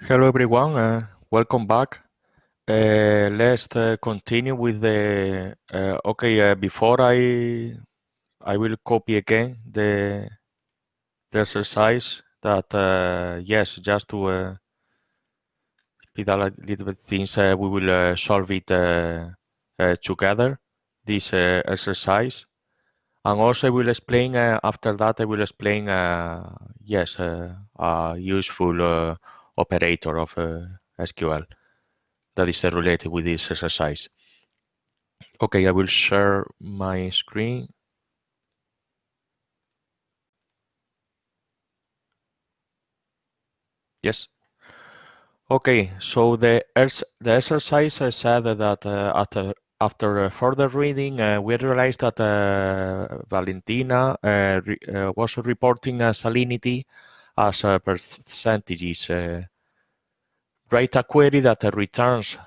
Hello everyone, welcome back. Let's continue with the before I will copy again the exercise that yes, just to speed a little bit things, we will solve it together, this exercise. And also I will explain after that I will explain yes, a useful operator of SQL that is related with this exercise. Okay, I will share my screen. Yes. Okay, so the exercise said that after further reading, we realized that Valentina was reporting salinity as percentages. Write a query that returns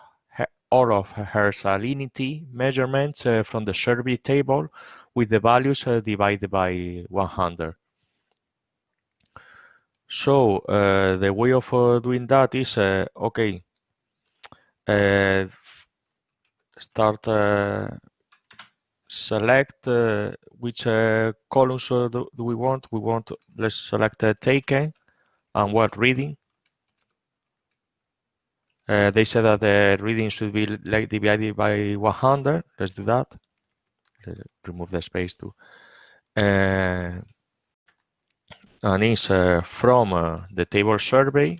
all of her salinity measurements from the survey table with the values divided by 100. So the way of doing that is okay. Uh, Start select which columns do we want. We want let's select taken and what reading. They said that the reading should be like divided by 100. Let's do that. Remove the space too. And it's from the table survey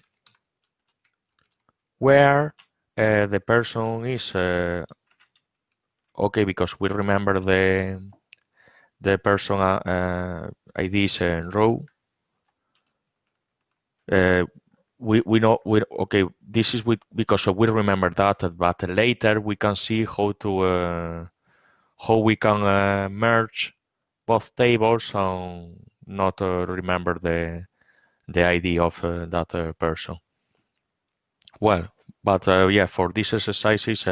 where the person is okay, because we remember the person IDs and row. Uh, we know okay, this is because we remember that, but later we can see how we can merge both tables and not remember the ID of that person. Well, but yeah, for these exercises,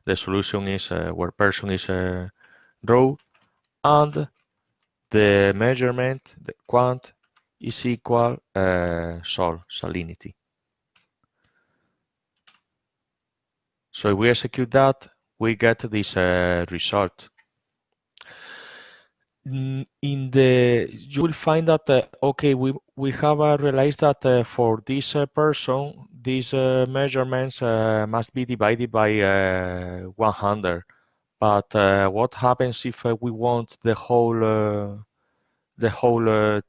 the solution is where person is row and the measurement, the quant, is equal sol, salinity. So if we execute that, we get this result. You will find that okay, we have realized that for this person, these measurements must be divided by 100. But what happens if we want the whole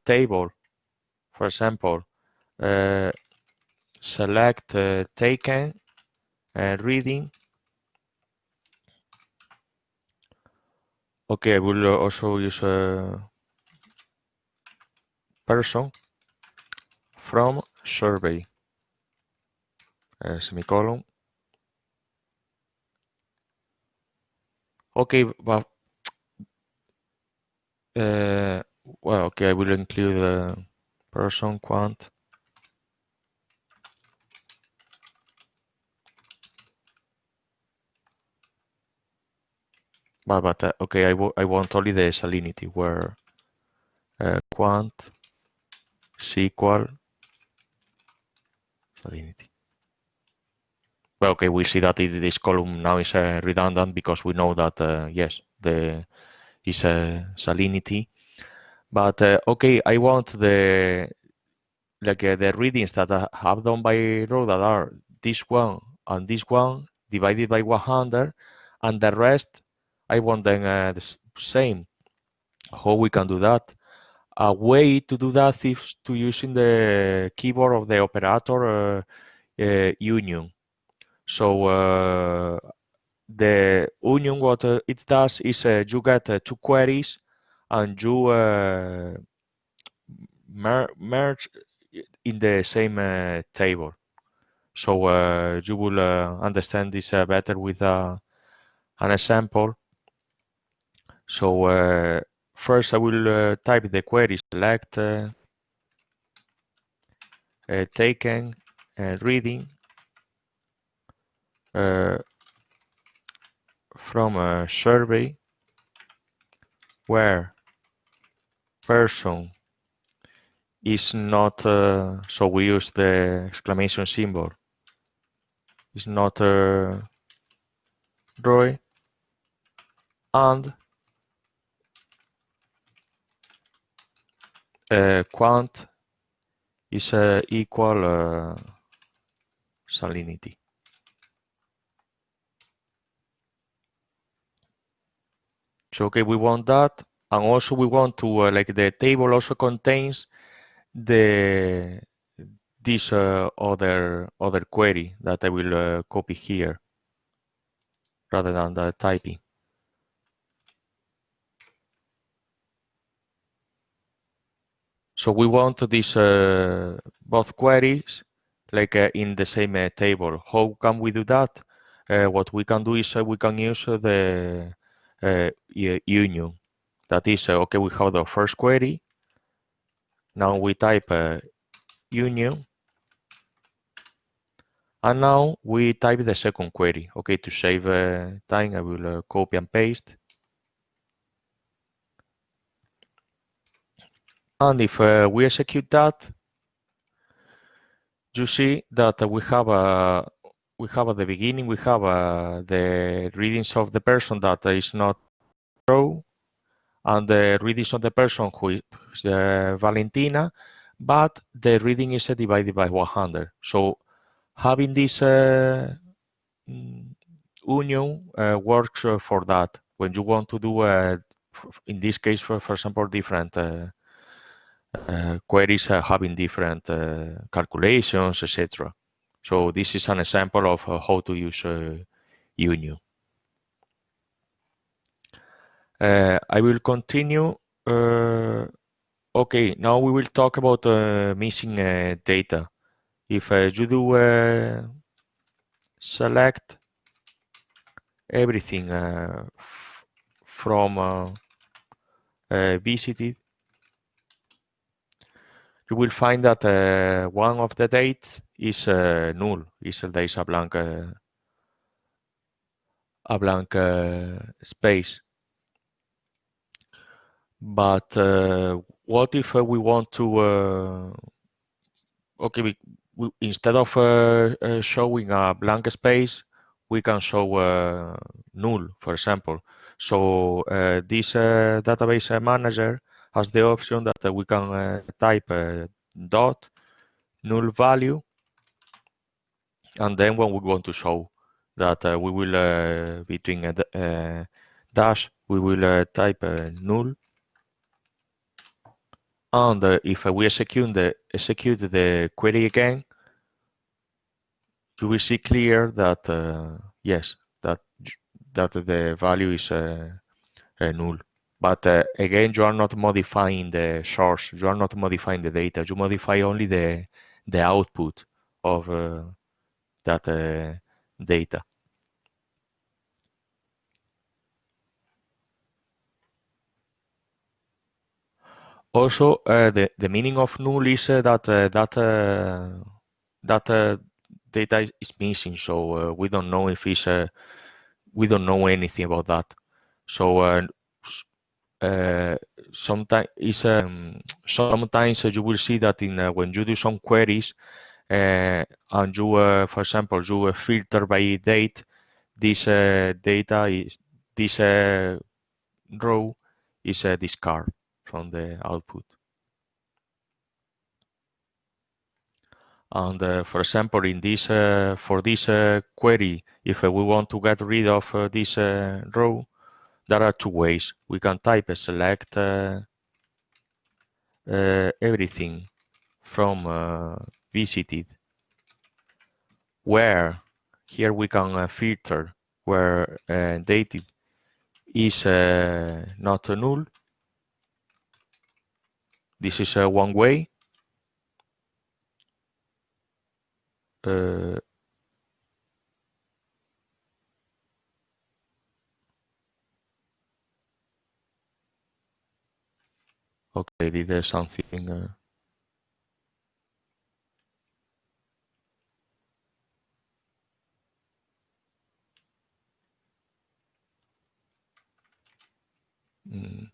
table? For example, select taken reading. Okay, I will also use person from survey semicolon. Okay, but well, okay, I will include the person quant. But okay, I want only the salinity where quant equal salinity. Well, okay, we see that this column now is redundant because we know that yes, the is salinity. But okay, I want the readings that I have done by row that are this one and this one divided by 100, and the rest I want them the same. How we can do that? A way to do that is to using the keyboard of the operator union. So the union, what it does is you get two queries and you merge in the same table. So you will understand this better with an example. So first I will type the query select taken reading from a survey where person is not, so we use the exclamation symbol. It's not Roy, and quant is equal salinity. So okay, we want that, and also we want to like the table also contains the this other query that I will copy here rather than the typing. So we want these both queries like in the same table. How can we do that? What we can do is we can use the union. That is, okay, we have the first query. Now we type union, and now we type the second query. Okay, to save time, I will copy and paste. And if we execute that, you see that we have at the beginning we have the readings of the person that is not row, and the readings of the person who is Valentina, but the reading is divided by 100. So having this mm, union works for that when you want to do in this case for example different queries having different calculations, etc. So this is an example of how to use union. I will continue. Okay, now we will talk about missing data. If you do select everything from visited, you will find that one of the dates is null. There is a blank space. But what if we want to okay, instead of showing a blank space, we can show null, for example. So this database manager has the option that we can type dot null value, and then when we want to show that we will between dash we will type null, and if we execute the query again, you will see clear that yes, that the value is null. But again, you are not modifying the source. You are not modifying the data. You modify only the output of that data. Also, the meaning of null is that data is missing. So we don't know if it's we don't know anything about that. So uh, sometimes sometimes you will see that in when you do some queries and you for example you filter by date, this data is this row is a discard from the output. And for example, in this for this query, if we want to get rid of this row, there are two ways. We can type select everything from visited, where here we can filter where dated is not null. This is one way. Uh, okay, did there something? Mm,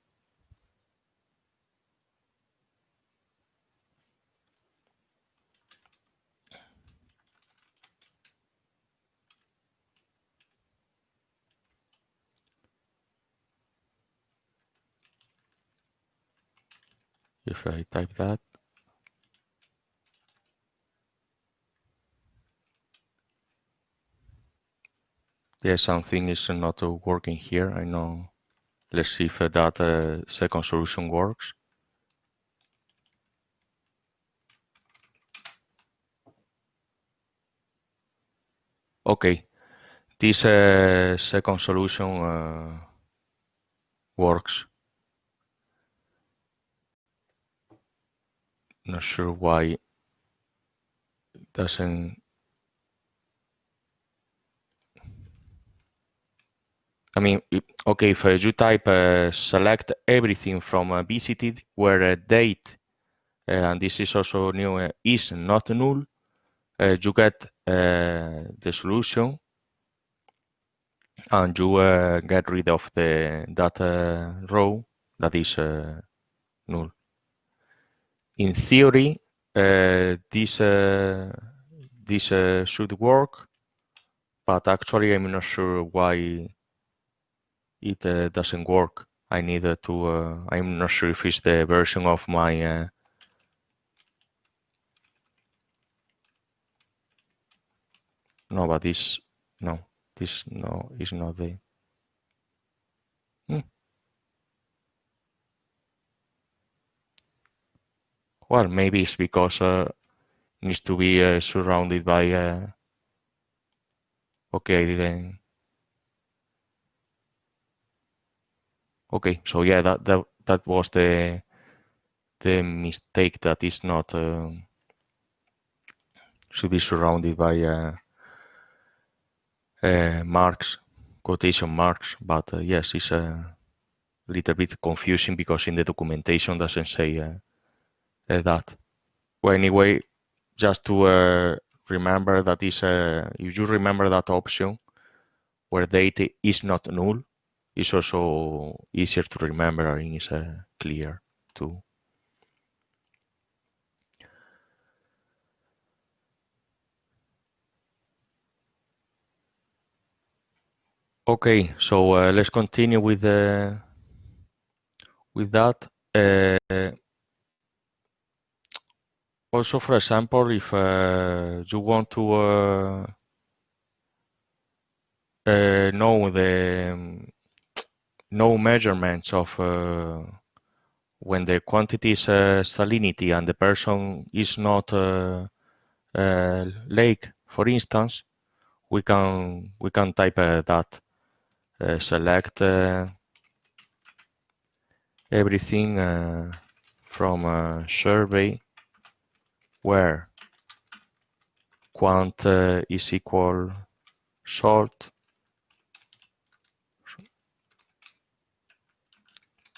if I type that. Yeah, something is not working here. I know. Let's see if that second solution works. Okay, this second solution works. Not sure why it doesn't. I mean, okay, if you type select everything from visited where date, and this is also new, is not null, you get the solution and you get rid of that row that is null. In theory, this should work, but actually I'm not sure why it doesn't work. I need to. I'm not sure if it's the version of my. No, but this no, this no is not the. Hmm. Well, maybe it's because needs to be surrounded by. Okay, I didn't. Okay, so yeah, that was the mistake. That is not should be surrounded by marks, quotation marks. But yes, it's a little bit confusing because in the documentation doesn't say that. Well, anyway, just to remember that is if you remember that option where data is not null, it's also easier to remember and is clear too. Okay, so let's continue with that. Also, for example, if you want to know the know measurements of when the quantity is salinity and the person is not lake, for instance, we can type that select everything from a survey where quant is equal salt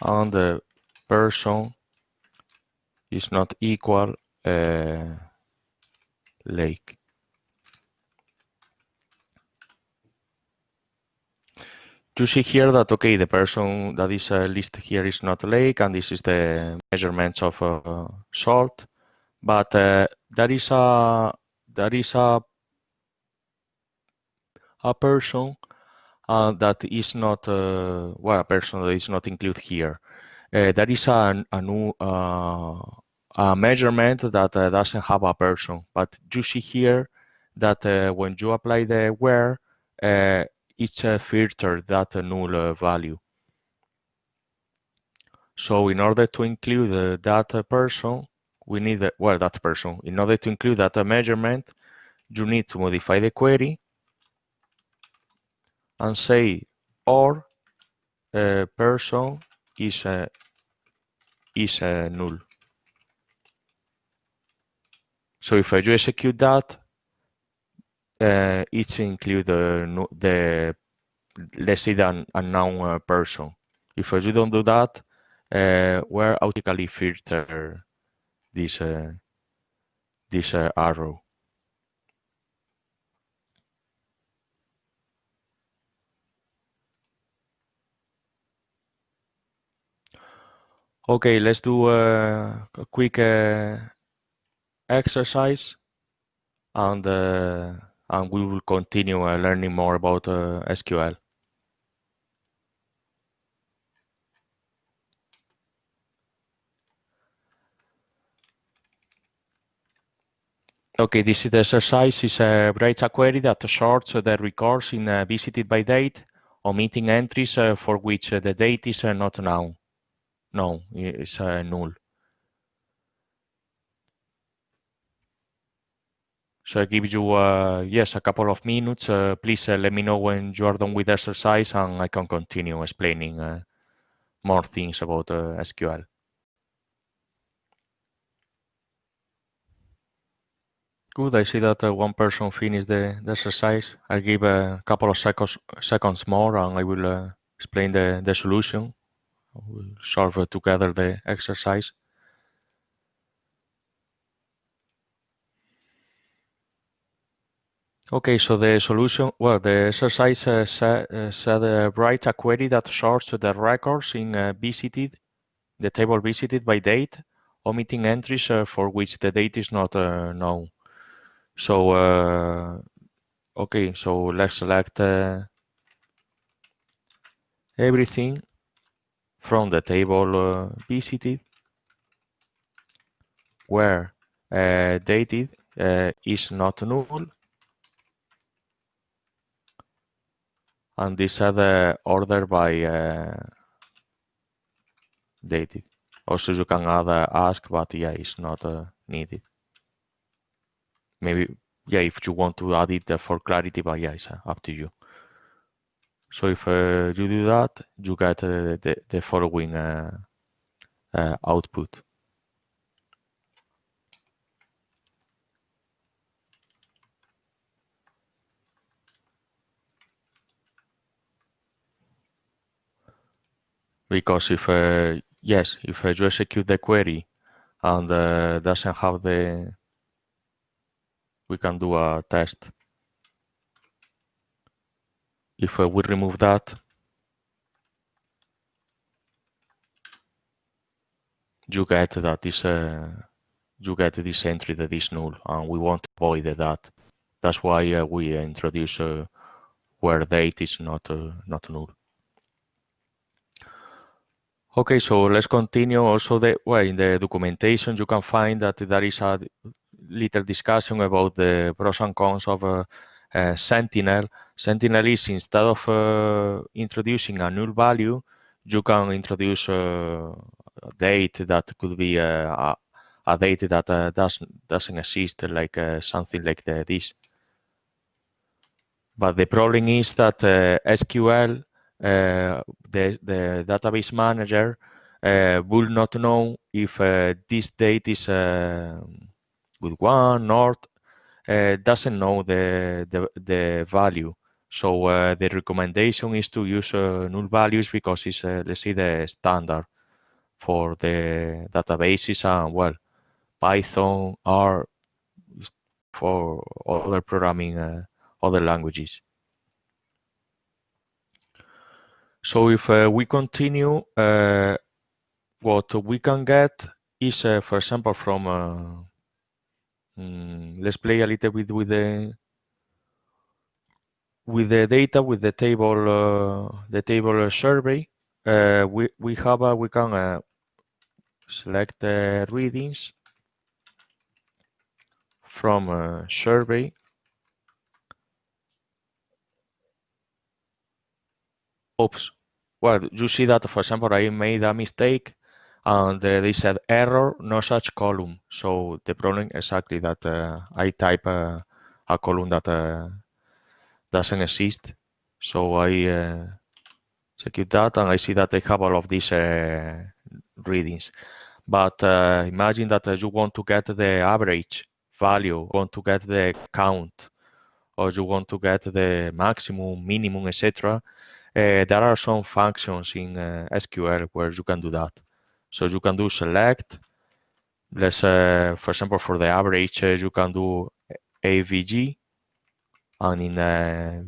and the person is not equal lake. You see here that okay, the person that is listed here is not lake, and this is the measurements of salt. But there is a person that is not well, a person that is not included here. There is a new a measurement that doesn't have a person, but you see here that when you apply the where, it's filtered that null value. So in order to include that person, we need well that person. In order to include that measurement, you need to modify the query and say or person is null. So if you execute that, it's include the let's say the unknown person. If you don't do that, we're automatically filter this arrow. Okay, let's do a quick exercise and we will continue learning more about SQL. Okay, this is the exercise is writes a query that sorts the records in visited by date, omitting entries for which the date is not known. No, it's null. So I give you yes a couple of minutes. Please let me know when you are done with the exercise, and I can continue explaining more things about SQL. Good. I see that one person finished the exercise. I'll give a couple of seconds more, and I will explain the solution. We'll solve together the exercise. Okay, so the solution, well, the exercise said write a query that sorts the records in the table visited by date, omitting entries for which the date is not known. So, okay, so let's select everything from the table visited where dated is not null, and these are the order by dated. Also, you can add ask, but yeah, it's not needed. Maybe, yeah, if you want to add it for clarity, but yeah, it's up to you. So if you do that, you get the following output. Because if, yes, if you execute the query and doesn't have we can do a test. If we remove that, you get that this you get this entry that is null, and we want to avoid that. That's why we introduce where date is not null. Okay, so let's continue. Also, well, in the documentation, you can find that there is a little discussion about the pros and cons of Sentinel. Sentinel is, instead of introducing a null value, you can introduce a date that could be a date that doesn't exist, like something like this. But the problem is that SQL, the database manager, will not know if this date is with one or doesn't know the value. So the recommendation is to use null values because it's, let's say, the standard for the databases, and well, Python are for other programming, other languages. So if we continue, what we can get is, for example, from let's play a little bit with the data, with the table survey. We can select the readings from survey. Oops. Well, you see that, for example, I made a mistake, and they said error, no such column. So the problem exactly that I type a column that doesn't exist. So I execute that, and I see that I have all of these readings. But imagine that you want to get the average value, want to get the count, or you want to get the maximum, minimum, etc. There are some functions in SQL where you can do that. So you can do select. Let's, for example, for the average, you can do AVG, and in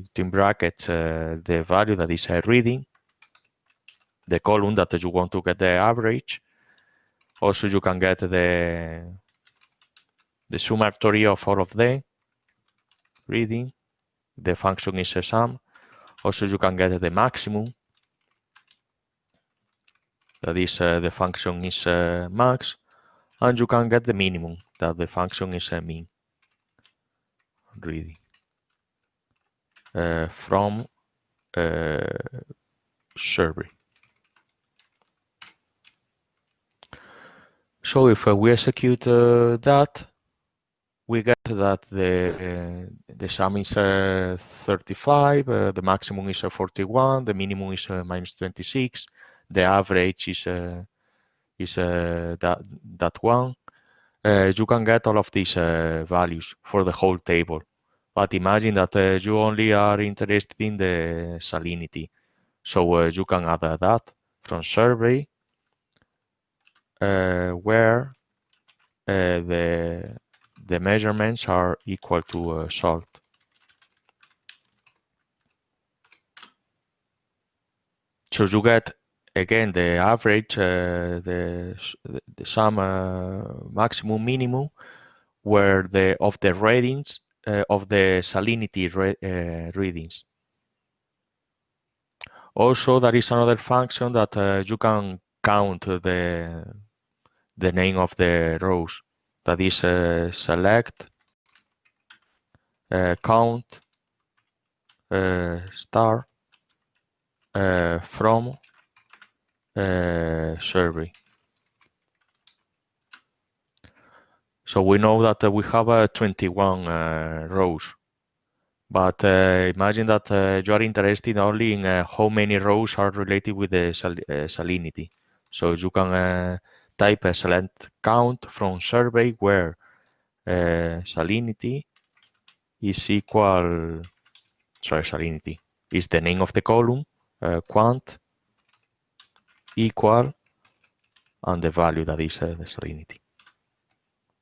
between brackets, the value that is reading, the column that you want to get the average. Also, you can get the summatory of all of them reading. The function is a sum. Also, you can get the maximum. That is, the function is max. And you can get the minimum, that the function is min. reading from survey. So if we execute that, we get that the sum is 35, the maximum is 41, the minimum is minus 26, the average is that one. You can get all of these values for the whole table. But imagine that you only are interested in the salinity. So you can add that from survey where the measurements are equal to salt. So you get again the average, the sum maximum minimum, where of the readings of the salinity readings. Also, there is another function that you can count the name of the rows. That is select count star from survey. So we know that we have 21 rows, but imagine that you are interested only in how many rows are related with the salinity. So you can type a select count from survey where salinity is equal, sorry, salinity is the name of the column, quant equal, and the value that is the salinity.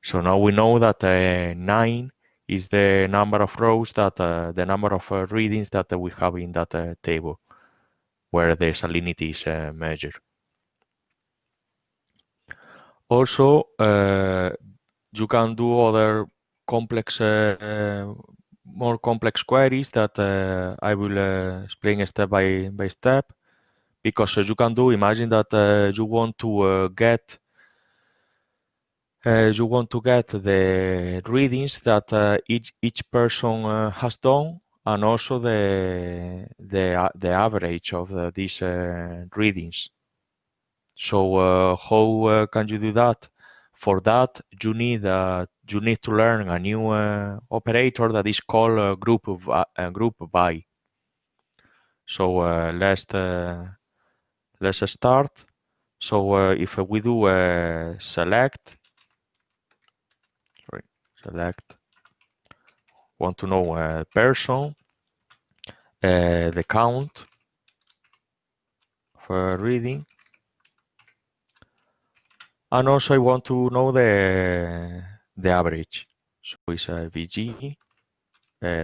So now we know that 9 is the number of rows that the number of readings that we have in that table where the salinity is measured. Also, you can do other complex, more complex queries that I will explain step by step. Because you can do, imagine that you want to get the readings that each person has done, and also the average of these readings. So how can you do that? For that, you need to learn a new operator that is called group by. So let's start. So if we do select, want to know person, the count for reading, and also I want to know the average. So it's VG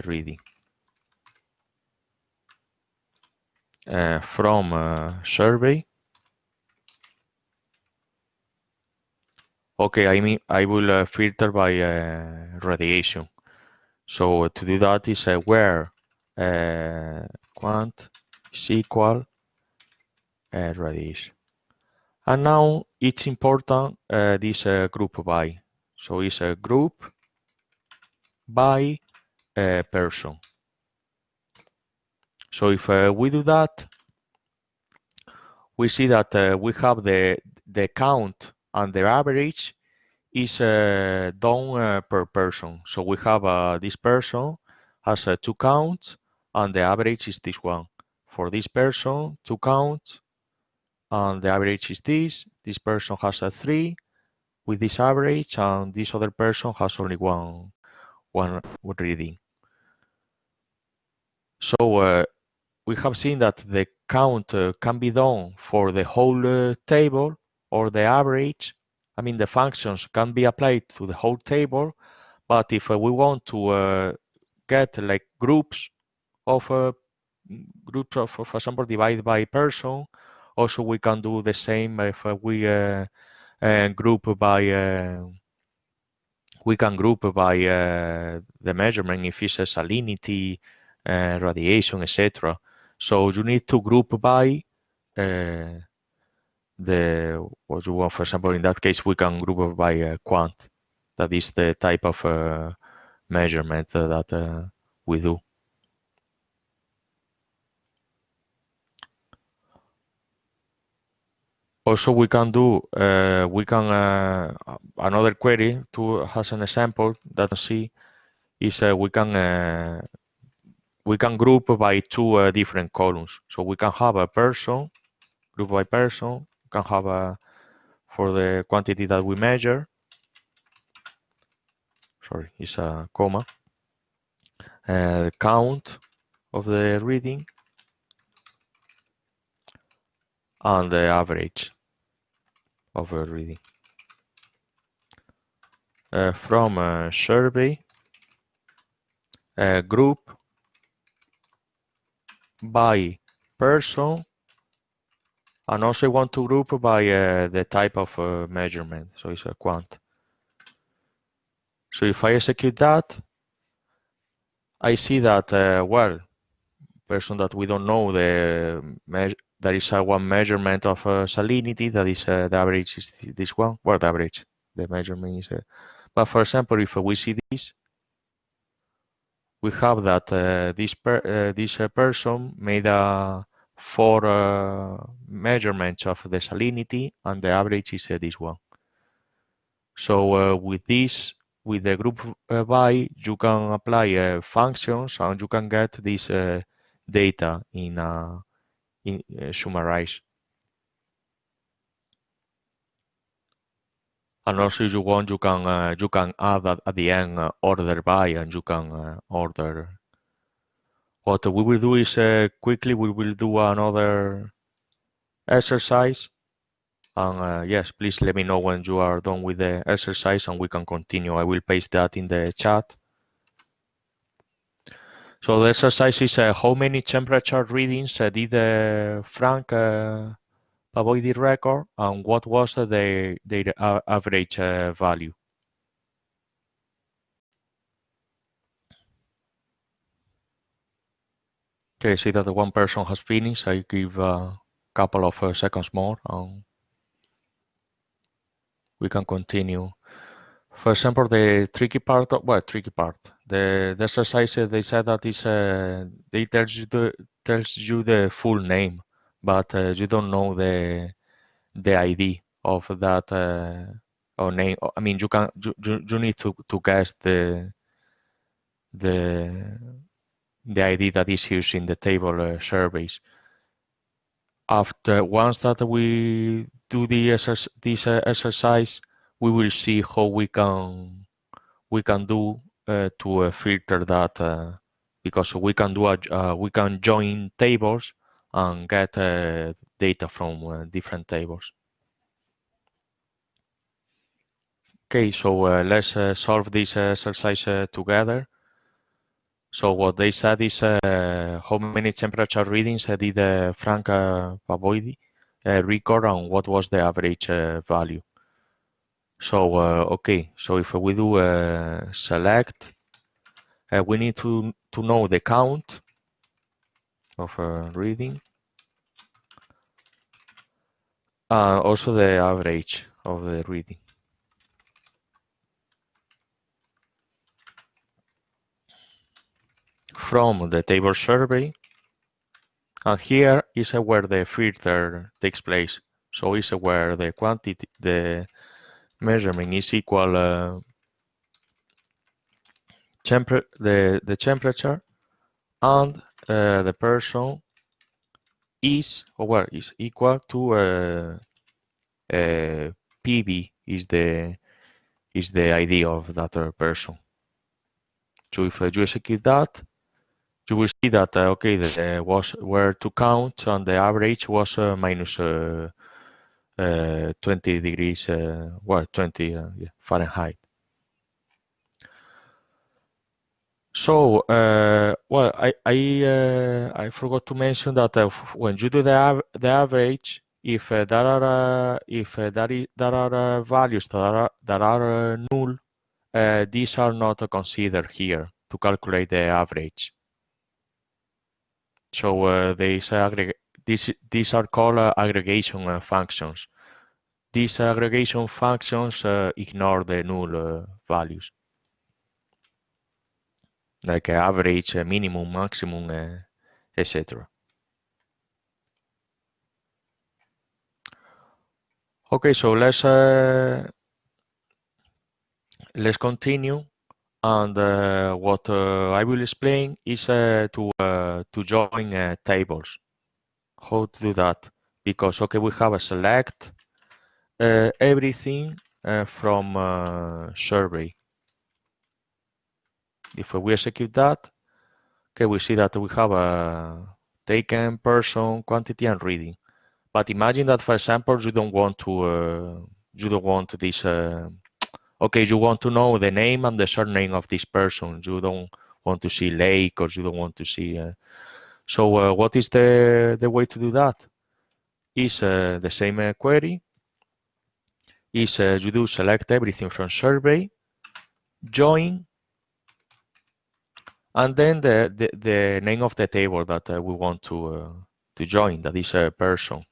reading from survey. Okay, I mean I will filter by radiation. So to do that is where quant is equal radiation. And now it's important this group by. So it's a group by person. So if we do that, we see that we have the count and the average is done per person. So we have this person has 2 counts and the average is this one. For this person, 2 counts and the average is this. This person has a 3 with this average, and this other person has only one reading. So we have seen that the count can be done for the whole table, or the average. I mean, the functions can be applied to the whole table, but if we want to get like groups of for example, divided by person, also we can do the same if we group by we can group by the measurement if it's a salinity, radiation, etc. So you need to group by uh, what you want. For example, in that case, we can group by quant. That is the type of measurement that we do. Also, we can do another query to has an example that I see is we can group by two different columns. So we can have a person, group by person, we can have a for the quantity that we measure. Sorry, it's a comma. Count of the reading and the average of the reading. From a survey group by person, and also I want to group by the type of measurement, so it's a quant. So if I execute that, I see that, well, person that we don't know, there is one measurement of salinity, that is the average is this one, well, the average, the measurement is, but for example, if we see this, we have that this person made four measurements of the salinity, and the average is this one. So with this, with the group by, you can apply functions, and you can get this data in summarize. And also, if you want, you can add at the end order by, and you can order. What we will do is quickly we will do another exercise. And yes, please let me know when you are done with the exercise and we can continue. I will paste that in the chat. So the exercise is how many temperature readings did Frank Pavoidi record, and what was their average value? Okay, see that one person has finished. I give a couple of seconds more and we can continue. For example, the tricky part, the exercise they said that is they tells you the full name, but you don't know the ID of that or name. I mean, you need to guess the the ID that is used in the table surveys. After once that we do this exercise, we will see how we can do to filter that because we can join tables and get data from different tables. Okay, so let's solve this exercise together. So what they said is how many temperature readings did Frank Pavoidi record, and what was the average value. So okay, so if we do select, we need to know the count of reading, also the average of the reading. From the table survey, and here is where the filter takes place. So it's where the quantity, the measurement is equal the temperature, and the person is, or where is equal to PB is the ID of that person. So if you execute that, you will see that okay, were to count, and the average was minus 20 degrees, 20 yeah, Fahrenheit. So, well, I forgot to mention that when you do the average, if there are values that are null, these are not considered here to calculate the average. So these are called aggregation functions. These aggregation functions ignore the null values. like average, minimum, maximum, etc. Okay, so let's continue. And what I will explain is to join tables. How to do that? Because okay, we have a select everything from survey. If we execute that, okay, we see that we have a taken, person, quantity, and reading. But imagine that, for example, you don't want this. Okay, you want to know the name and the surname of this person. You don't want to see lake, or you don't want to see. So what is the way to do that? Is the same query. Is you do select everything from survey, join, and then the name of the table that we want to join. That is a person.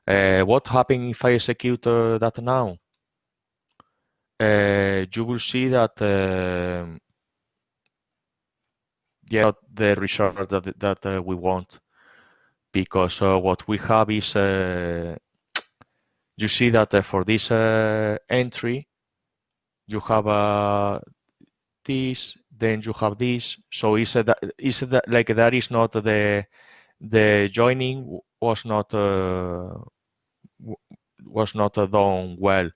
What happens if I execute that now? You will see that yeah, not the result that we want, because what we have is you see that for this entry you have this, then you have this. So is that like that is not the joining was not done well.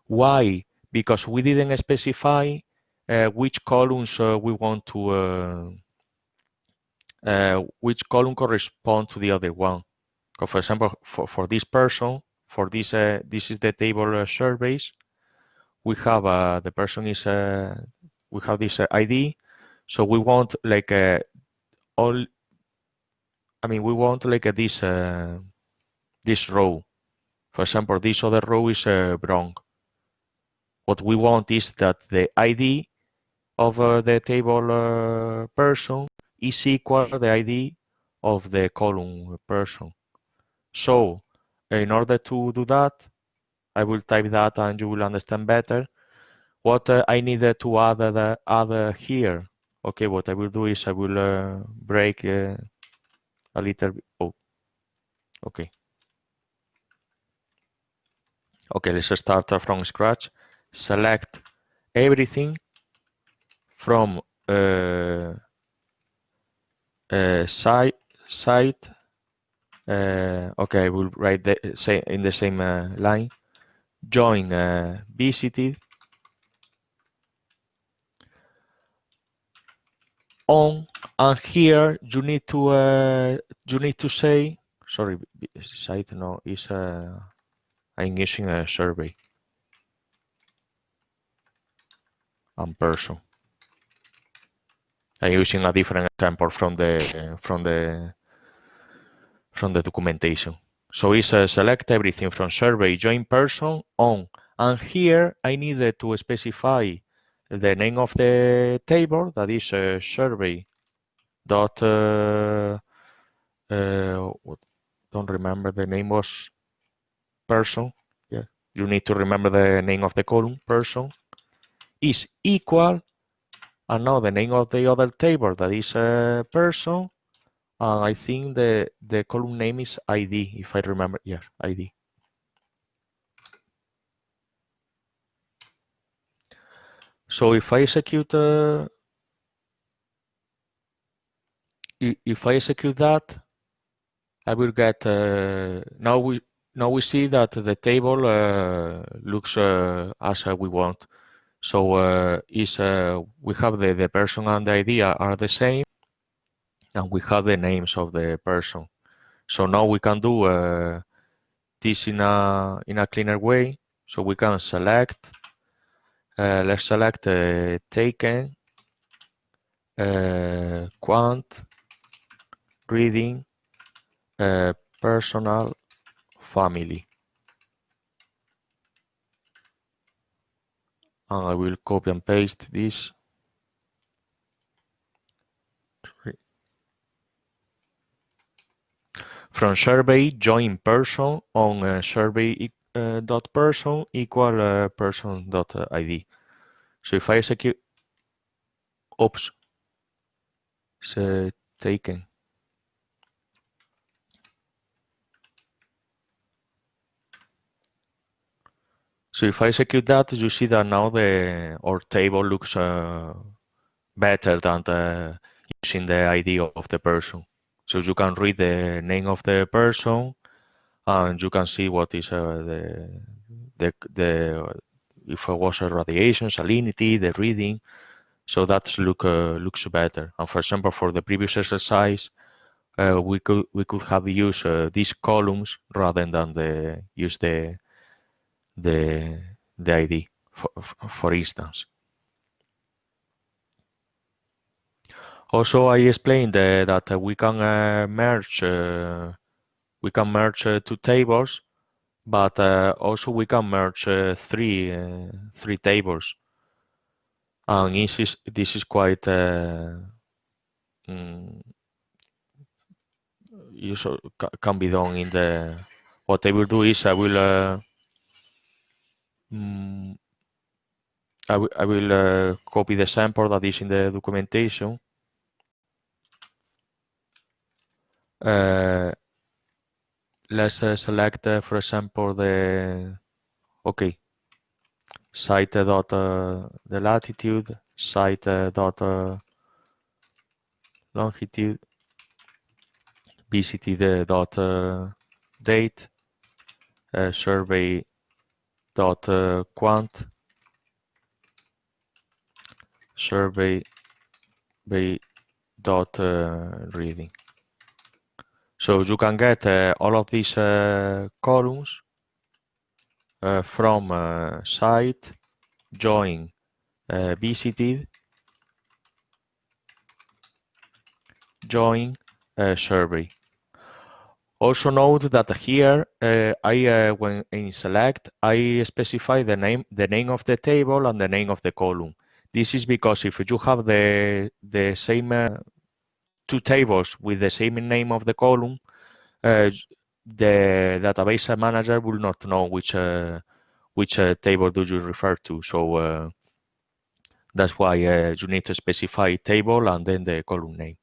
Why? Because we didn't specify which columns we want to which column correspond to the other one. So for example, for this person, for this is the table surveys. We have the person is we have this ID. So we want like all. I mean, we want like this row. For example, this other row is wrong. What we want is that the ID of the table person is equal to the ID of the column person. So in order to do that, I will type that and you will understand better. What I needed to add here. Okay, what I will do is I will break a little bit. Oh, okay. Okay, let's start from scratch. Select everything from site. Okay, I will write say in the same line. Join visited on, and here you need to say, sorry, site no is I'm using a survey and person. I'm using a different example from the documentation. So it's select everything from survey, join person on, and here I needed to specify the name of the table, that is survey dot don't remember, the name was person. Yeah, you need to remember the name of the column, person is equal, and now the name of the other table, that is person, and I think the column name is ID, if I remember. Yeah, ID. So if I execute that, I will get now we see that the table looks as we want. So is we have the person and the ID are the same, and we have the names of the person. So now we can do this in a cleaner way. So we can select. Let's select taken, quant, reading, personal, family. And I will copy and paste this. From survey, join person on survey dot person equal person dot ID. So if I execute, Oops, it's taken. So if I execute that, you see that now our table looks better than using the ID of the person. So you can read the name of the person, and you can see what is the if it was a radiation, salinity, the reading. So that's looks better. And for example, for the previous exercise, we could have used these columns rather than use the the ID for instance. Also, I explained that we can merge two tables, but also we can merge three tables, and this is quite mm, can be done in the. What I will do is mm, I will copy the sample that is in the documentation. Uh, let's select, for example, okay, site dot the latitude, site dot longitude, visited dot date, survey dot quant, survey dot reading. So you can get all of these columns from site, join, visited, join, survey. Also note that here when in select I specify the name of the table and the name of the column. This is because if you have the same two tables with the same name of the column, uh, the database manager will not know which table do you refer to. So that's why you need to specify table and then the column name.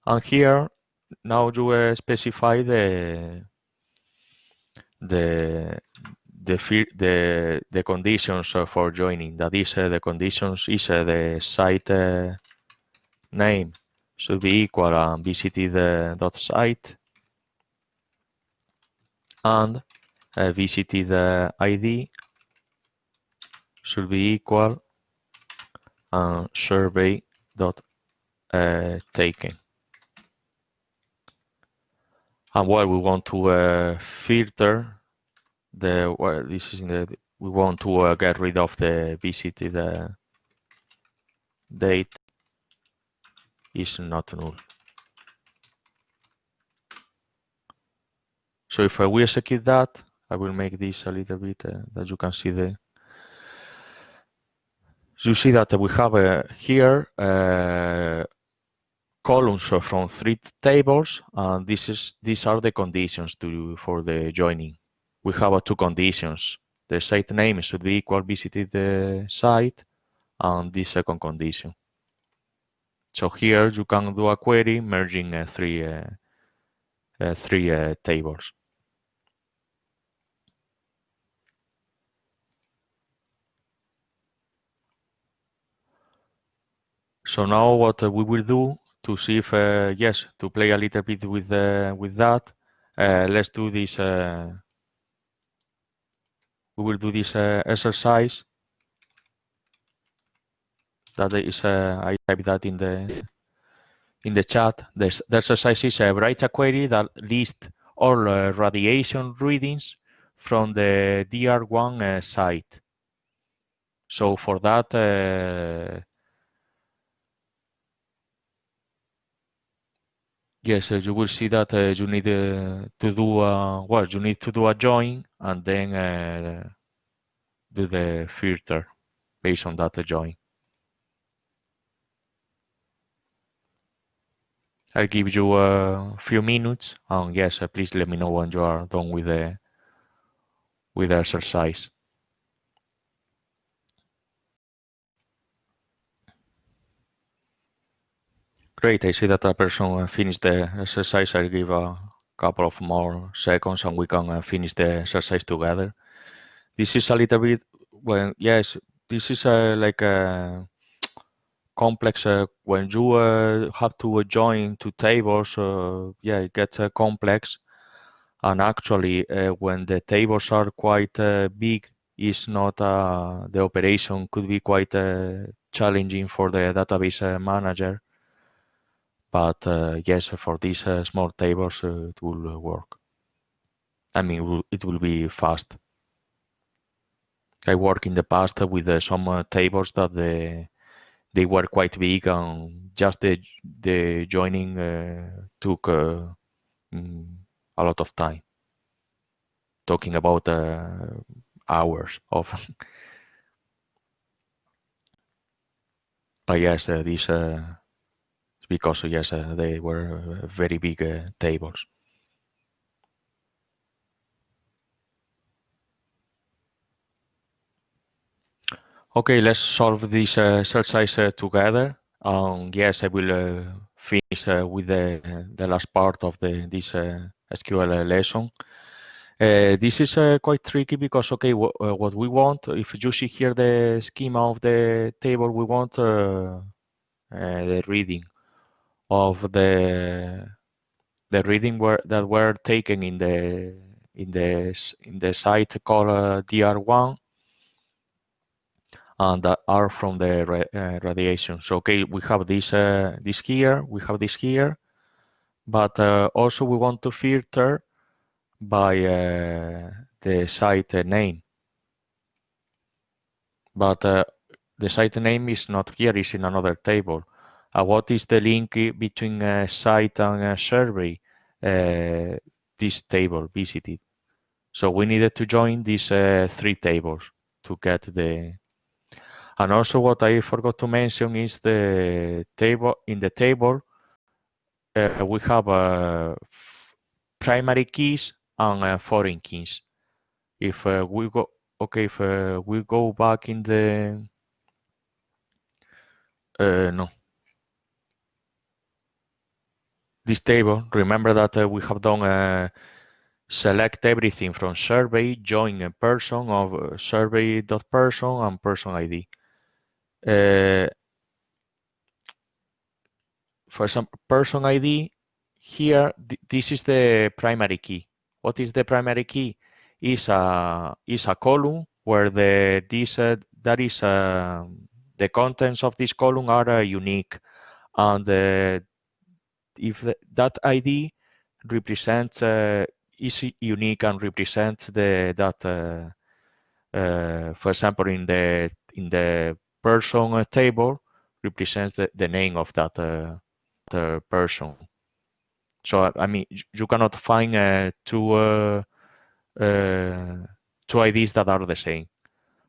And here now you specify the the conditions for joining. That is, the conditions is the site name should be equal and visited dot site, and visited ID should be equal and survey dot taken. And well, we want to filter this is we want to get rid of the visited date is not null. So if we execute that, I will make this a little bit that you can see you see that we have here columns from three tables, and these are the conditions for the joining. We have two conditions. The site name should be equal visited site, and the second condition. So here you can do a query merging three tables. So now what we will do to see if yes, to play a little bit with that, let's do this. We will do this exercise. That is, I type that in the chat. The exercise is write a query that lists all radiation readings from the DR1 site. So for that, yes, you will see that you need to do well. You need to do a join and then do the filter based on that join. I'll give you a few minutes, and yes, please let me know when you are done with the exercise. Great, I see that a person finished the exercise. I'll give a couple of more seconds and we can finish the exercise together. This is a little bit, well, yes, this is like a complex when you have to join two tables. Yeah, it gets complex. And actually, when the tables are quite big, is not the operation could be quite challenging for the database manager. But yes, for these small tables, it will work. I mean, it will be fast. I worked in the past with some tables that they were quite big and just the joining took mm, a lot of time. Talking about hours of. But yes, these because yes, they were very big tables. Okay, let's solve this exercise together. Yes, I will finish with the last part of this SQL lesson. This is quite tricky because, okay, what we want, if you see here the schema of the table, we want the reading of the reading that were taken in the site called DR1 and that are from the radiation. So okay, we have this here, we have this here, but also we want to filter by the site name. But the site name is not here; it's in another table. What is the link between site and survey? Uh, this table visited. So we needed to join these three tables to get the. And also what I forgot to mention is the table. In the table, we have primary keys and foreign keys. If we go, okay, if we go back in the, no, this table, remember that we have done select everything from survey, join a person of survey.person and person ID. For example, person ID, here, this is the primary key. What is the primary key? Is a column where that is the contents of this column are unique, and if that ID represents is unique and represents that for example in the person table represents the name of that person. So I mean you cannot find uh, two IDs that are the same.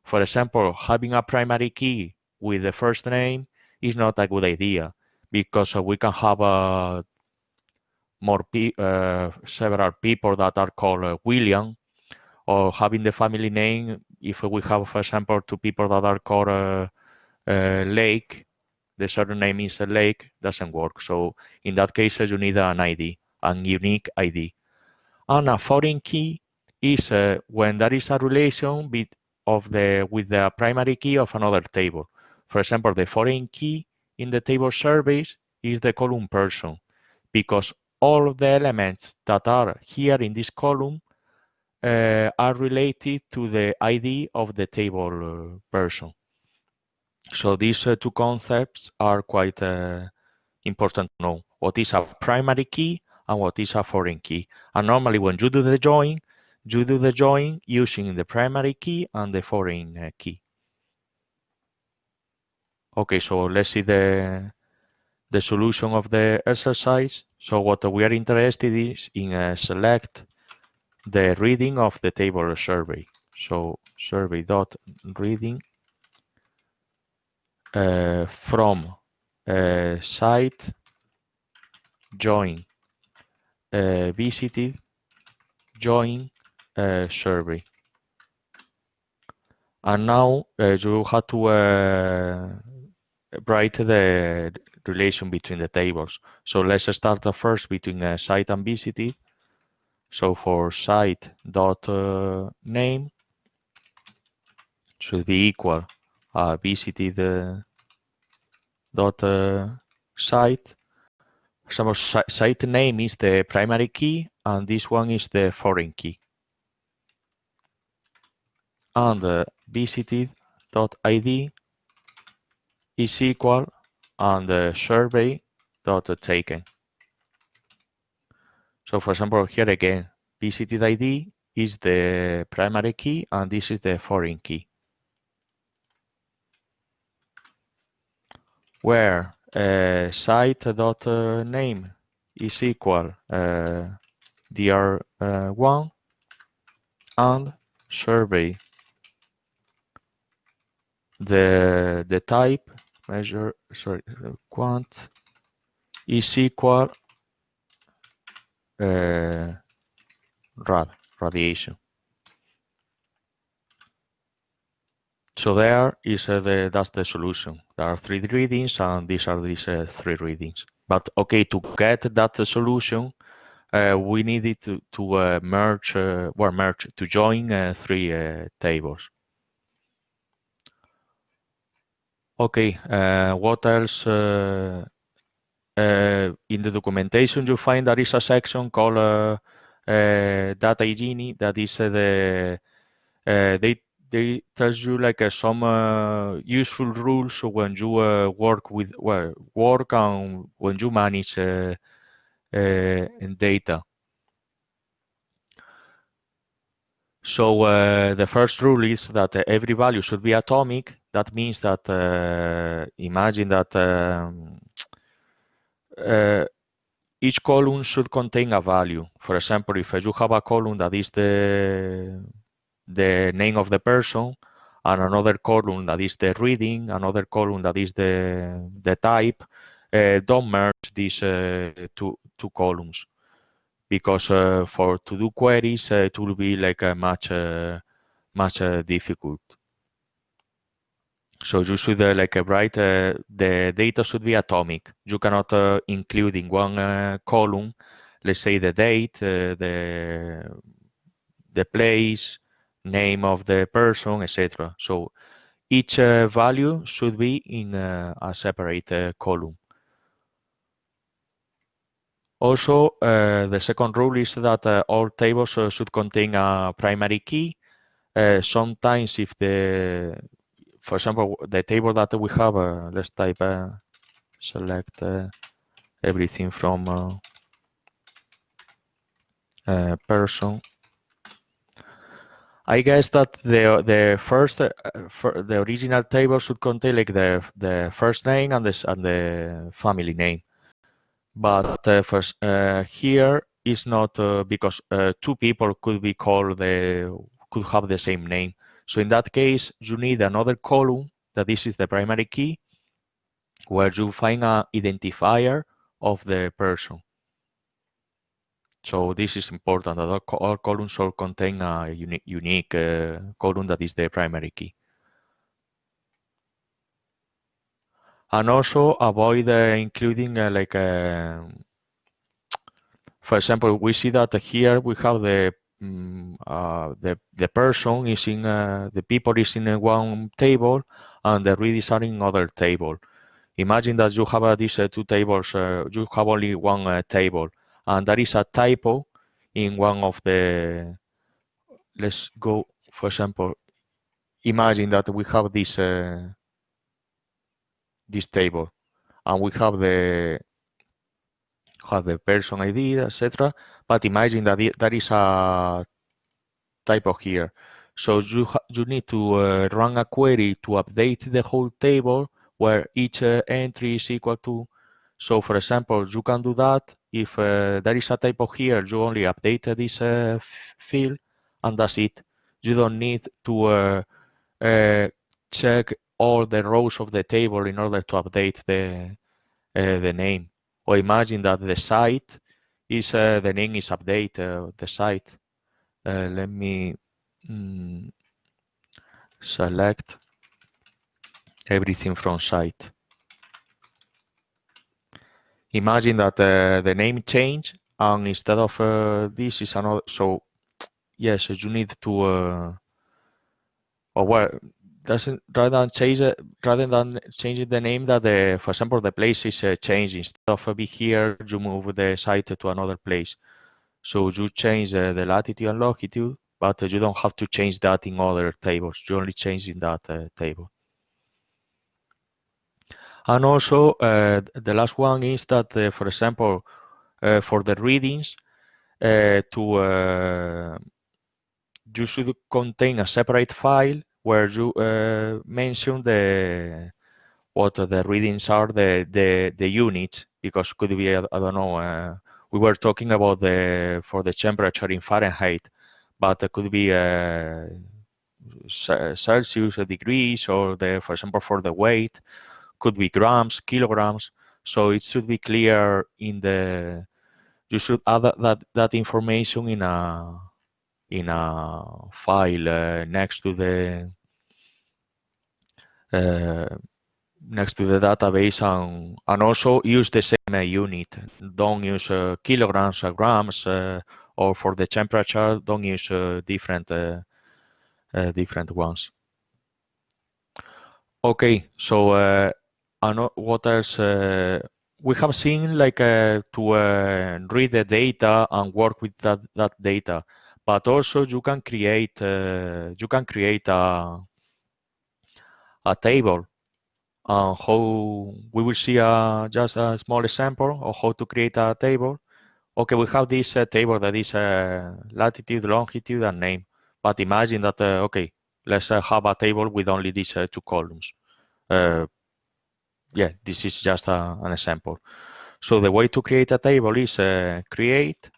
For example, having a primary key with the first name is not a good idea because we can have several people that are called William, or having the family name. If we have, for example, two people that are called Lake, the surname is Lake, doesn't work. So in that case, you need an ID, a unique ID. And a foreign key is when there is a relation with the primary key of another table. For example, the foreign key in the table surveys is the column person, because all of the elements that are here in this column are related to the ID of the table person. So these two concepts are quite important to know. What is a primary key and what is a foreign key. And normally when you do the join, you do the join using the primary key and the foreign key. Okay, so let's see the solution of the exercise. So what we are interested is in select the reading of the table survey. So survey.reading from site join visited join survey. And now you have to write the relation between the tables. So let's start first between site and visited. So for site dot name should be equal visited dot site. So site name is the primary key, and this one is the foreign key. And visited dot ID is equal and the survey dot taken. So for example, here again, visited ID is the primary key and this is the foreign key. Where site dot name is equal dr1 and survey the type measure quant is equal radiation. So that's the solution. There are 3 readings, and these are these 3 readings. But okay, to get that solution, we needed to merge to join 3 tables. Okay, what else? In the documentation, you find there is a section called Data Genie that is they tells you like some useful rules when you work with work and when you manage data. So the first rule is that every value should be atomic. That means that imagine that uh, each column should contain a value. For example, if you have a column that is the name of the person, and another column that is the reading, another column that is the type, don't merge these two columns, because for to do queries it will be like a much difficult. So you should like write the data should be atomic. You cannot include in one column, let's say the date, the place, name of the person, etc. So each value should be in a separate column. Also, the second rule is that all tables should contain a primary key. Sometimes if for example, the table that we have, let's type select everything from person. I guess that the first the original table should contain like the first name and the family name, but first here is not because 2 people could be called could have the same name. So in that case, you need another column that this is the primary key, where you find an identifier of the person. So this is important that all columns should contain a unique column that is the primary key. And also avoid including for example, we see that here we have the person is in the people is in one table and the readers are in other table. Imagine that you have these 2 tables, you have only one table, and there is a typo in one of the. Let's go, for example, imagine that we have this table, and we have the person ID, etc. But imagine that there is a typo here. So you need to run a query to update the whole table where each entry is equal to. So for example, you can do that if there is a typo here, you only update this field and that's it. You don't need to uh, check all the rows of the table in order to update the name. Or imagine that the site is the name is update the site. Let me select everything from site. imagine that the name changed, and instead of this is another. So yes, you need to or well, doesn't rather than changing the name that for example the place is changed, instead of be here you move the site to another place. So you change the latitude and longitude, but you don't have to change that in other tables. You only change in that table. And also the last one is that for example for the readings to you should contain a separate file where you mention what the readings are, the units, because could be I don't know. We were talking about the for the temperature in Fahrenheit, but it could be Celsius, degrees, or the for example for the weight could be grams, kilograms. So it should be clear in the. You should add that information in a file uh, next to the database, and also use the same unit. Don't use kilograms or grams, or for the temperature, don't use different ones. Okay, so I know what else we have seen, like to read the data and work with that data, but also you can create a table. How we will see just a small example of how to create a table. Okay, we have this table that is latitude, longitude, and name. But imagine that okay, let's have a table with only these two columns. Uh, yeah, this is just an example. So the way to create a table is create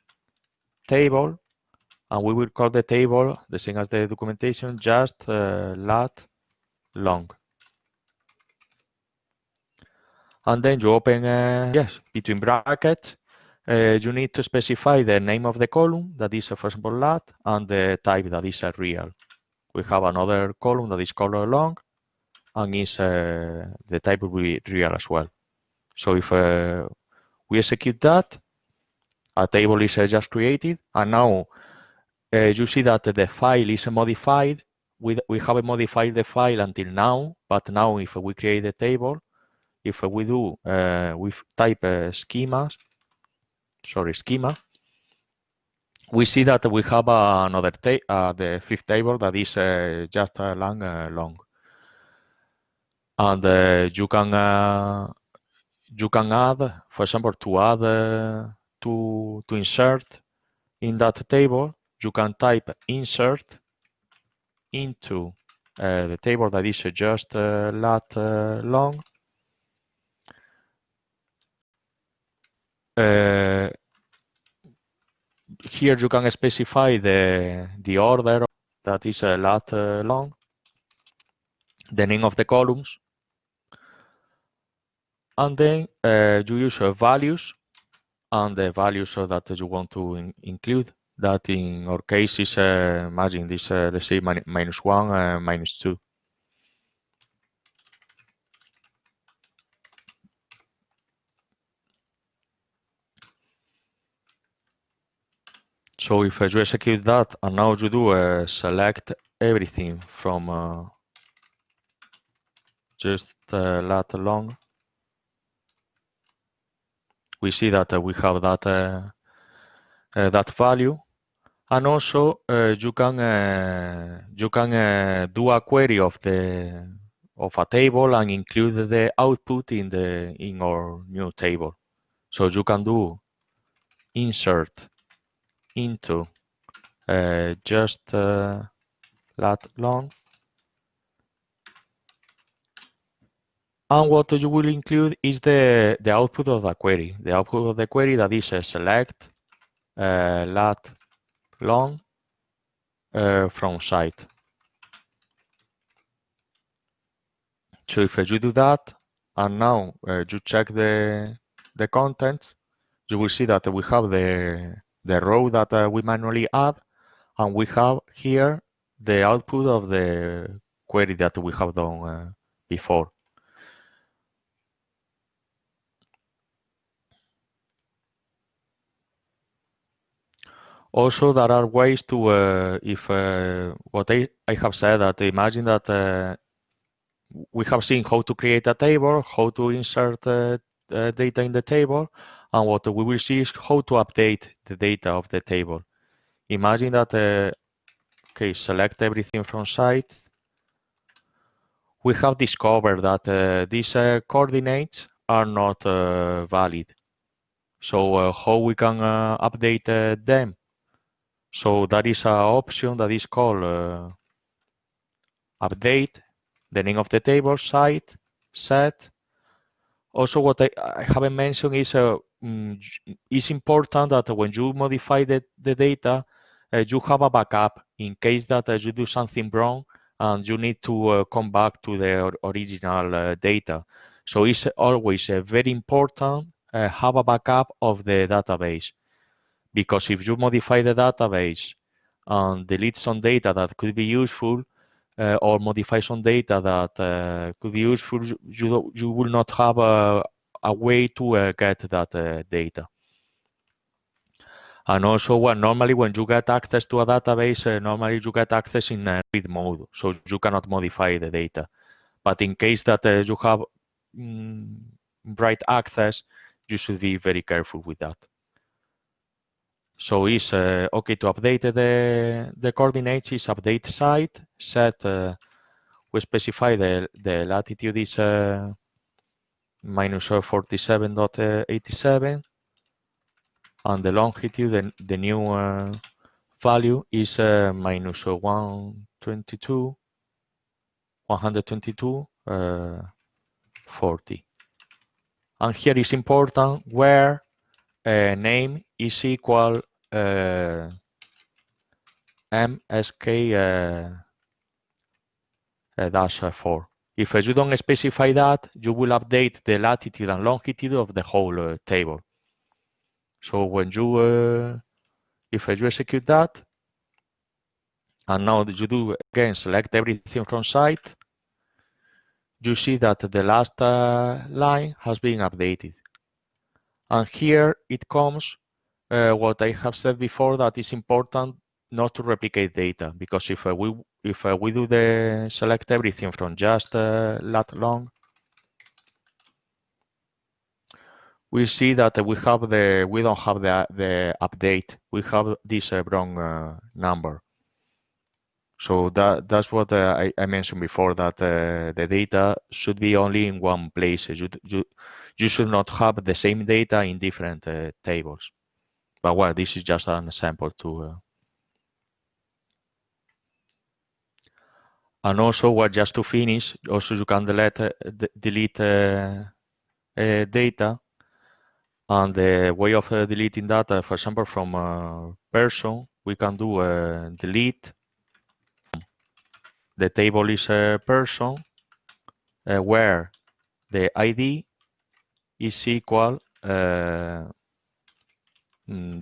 table, and we will call the table the same as the documentation, just lat long. And then you open, yes, between brackets, you need to specify the name of the column, that is, for example, lat, and the type, that is a real. We have another column that is called long, and is the type will be real as well. So if we execute that, a table is just created, and now you see that the file is modified. We haven't modified the file until now, but now if we create the table, if we do we type schema, we see that we have another the fifth table that is just long, and you can add, for example, to add to insert in that table, you can type insert into the table that is just lat long. Uh, Here you can specify the order that is lat long, the name of the columns, and then you use values and the values that you want to include. That in our case is imagine this let's say -1, -2. So if you execute that and now you do select everything from just lat long, we see that we have that value, and also you can do a query of a table and include the output in our new table. So you can do insert into just lat long, and what you will include is the output of the query. The output of the query that is select lat long from site. So if you do that, and now you check the contents, you will see that we have the row that we manually add, and we have here the output of the query that we have done before. Also, there are ways to, if what I have said, that imagine that we have seen how to create a table, how to insert data in the table, and what we will see is how to update the data of the table. Imagine that, okay, select everything from site. We have discovered that these coordinates are not valid. So how we can update them? So that is an option that is called update, the name of the table, site, set. Also, what I haven't mentioned is it's important that when you modify the data, you have a backup in case that you do something wrong and you need to come back to the original data. So it's always very important have a backup of the database, because if you modify the database and delete some data that could be useful, or modify some data that could be useful, you will not have a way to get that data. And also, normally when you get access to a database, normally you get access in read mode, so you cannot modify the data. But in case that you have write access, you should be very careful with that. So it's okay to update the coordinates. Is update site, set. We specify the latitude is minus 47.87, and the longitude, the new value is minus 122, 40. And here is important where name is equal MSK dash 4. If you don't specify that, you will update the latitude and longitude of the whole table. So when you, if you execute that, and now you do again select everything from site, you see that the last line has been updated. And here it comes what I have said before, that is important not to replicate data, because if we do the select everything from just lat long, we see that we don't have the update. We have this wrong number. So that's what I mentioned before, that the data should be only in one place. You should not have the same data in different tables. But well, this is just an example too. And also, just to finish, also you can delete data. And the way of deleting data, for example, from person, we can do delete. The table is a person where the ID is equal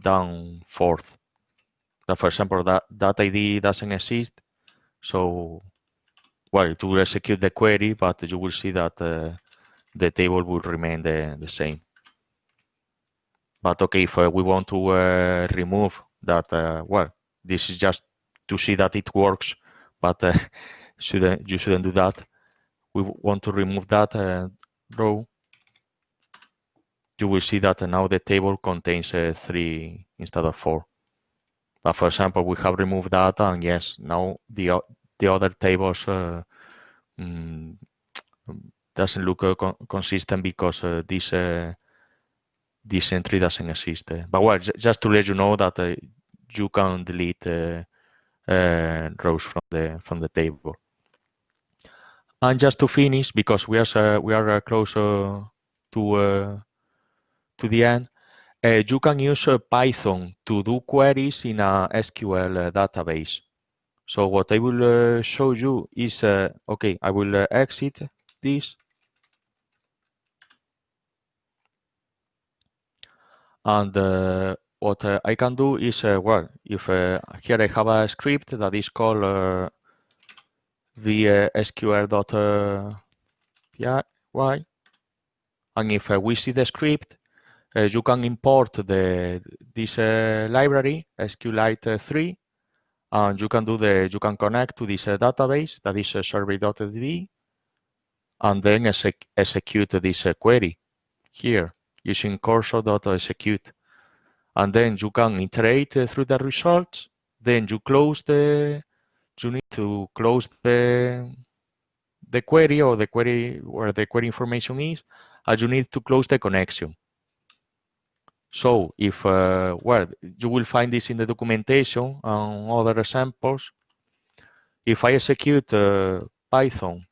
down fourth. That, for example, that ID doesn't exist. So, well, it will execute the query, but you will see that the table will remain the same. But okay, if we want to remove that, well, this is just to see that it works, but you shouldn't do that. We want to remove that row. You will see that now the table contains 3 instead of 4. But for example, we have removed that, and yes, now the other tables doesn't look consistent because this entry doesn't exist. But well, just to let you know that you can delete rows from the table. And just to finish, because we are close to the end, you can use Python to do queries in a SQL database. So what I will show you is, okay, I will exit this. And what I can do is, well, if here I have a script that is called vsql.py, and if we see the script, You can import this library SQLite 3, and you can connect to this database that is survey.db, and then execute this query here using cursor.execute, and then you can iterate through the results. Then you need to close the query, or the query where the query information is, and you need to close the connection. So if, well, you will find this in the documentation and other examples. If I execute Python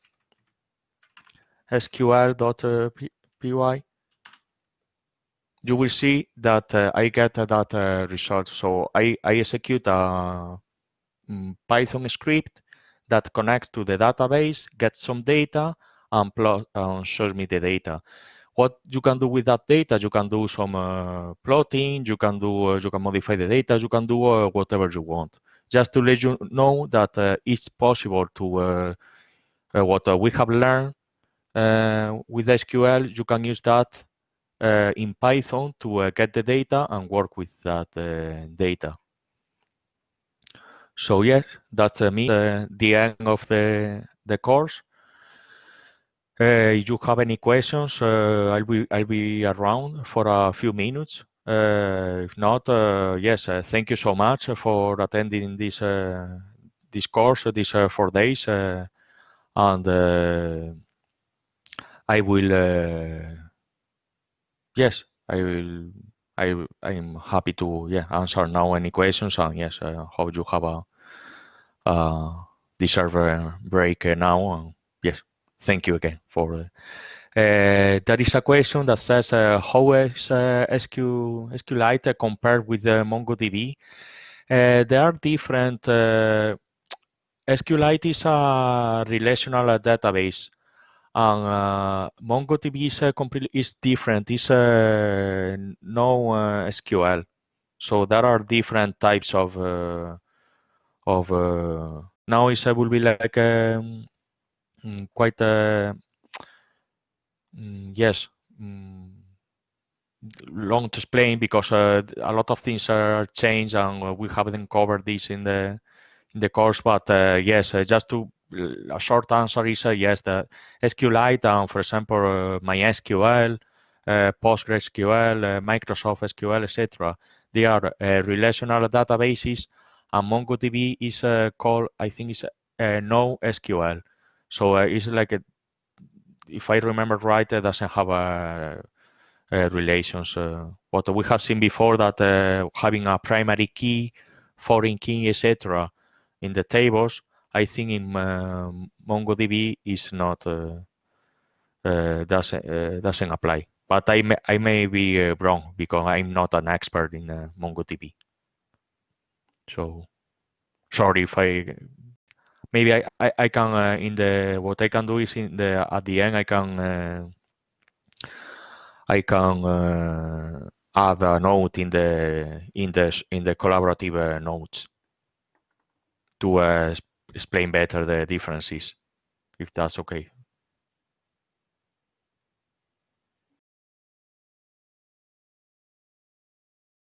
sql.py, you will see that I get that result. So I execute a Python script that connects to the database, gets some data, and shows me the data. What you can do with that data? You can do some plotting. You can modify the data. You can do whatever you want. Just to let you know that it's possible to what we have learned with SQL. You can use that in Python to get the data and work with that data. So yes, that's the end of the course. If you have any questions, I'll be around for a few minutes. If not, yes, thank you so much for attending this course, these 4 days, and I will. Yes, I will. I'm happy to answer now any questions, and yes, I hope you have a deserved break now. And yes, thank you again for. There is a question that says, how is SQLite compared with MongoDB? There are different. SQLite is a relational database, and MongoDB is completely different. It's no SQL. So there are different types of now it will be like quite yes. Long to explain because a lot of things are changed, and we haven't covered this in the course. But yes, just to a short answer is yes, the SQLite and, for example, MySQL, PostgreSQL, Microsoft SQL, etc. They are relational databases, and MongoDB is called, I think, it's NoSQL. So it's like if I remember right, it doesn't have a relations. What we have seen before, that having a primary key, foreign key, etc. in the tables, I think in MongoDB is not doesn't apply. But I may be wrong because I'm not an expert in MongoDB. So sorry if maybe I can in the what I can do is in the at the end I can add a note in the collaborative notes to explain better the differences, if that's okay.